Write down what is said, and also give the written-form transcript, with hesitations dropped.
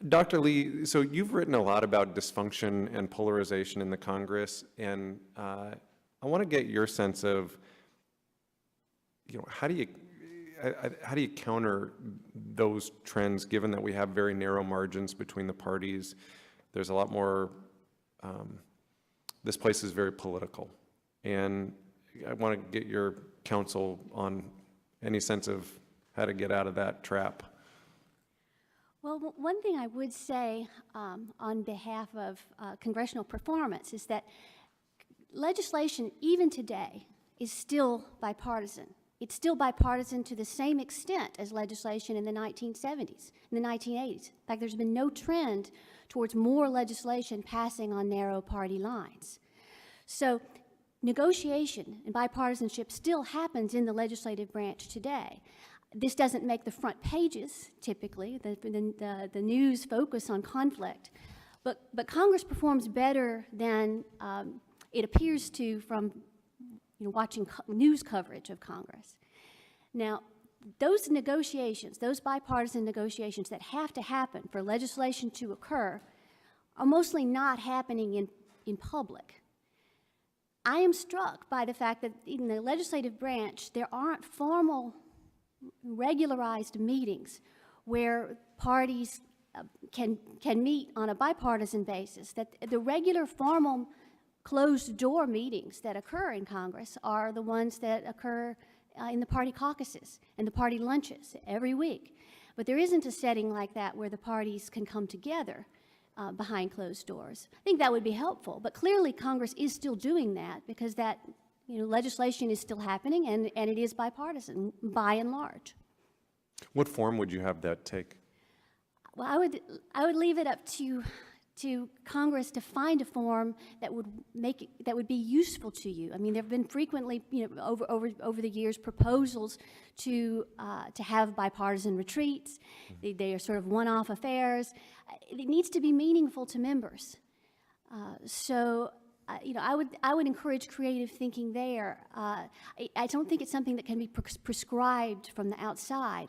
Dr. Lee, so you've written a lot about dysfunction and polarization in the Congress, and I want to get your sense of, how do you counter those trends, given that we have very narrow margins between the parties? There's a lot more, this place is very political, and I want to get your counsel on any sense of how to get out of that trap. Well, one thing I would say on behalf of congressional performance is that legislation, even today, is still bipartisan. It's still bipartisan to the same extent as legislation in the 1970s, in the 1980s. In fact, there's been no trend towards more legislation passing on narrow party lines. So negotiation and bipartisanship still happens in the legislative branch today. This doesn't make the front pages, typically. The news focus on conflict. But Congress performs better than it appears to from watching news coverage of Congress. Now, those negotiations, those bipartisan negotiations that have to happen for legislation to occur are mostly not happening in public. I am struck by the fact that in the legislative branch, there aren't formal regularized meetings where parties can meet on a bipartisan basis, that the regular formal closed-door meetings that occur in Congress are the ones that occur in the party caucuses and the party lunches every week. But there isn't a setting like that where the parties can come together behind closed doors. I think that would be helpful, but clearly Congress is still doing that because that legislation is still happening, and it is bipartisan by and large. What form would you have that take? Well, I would leave it up to Congress to find a form that would be useful to you. I mean, there have been frequently, over the years, proposals to have bipartisan retreats. They are sort of one-off affairs. It needs to be meaningful to members. I would encourage creative thinking there. I don't think it's something that can be prescribed from the outside.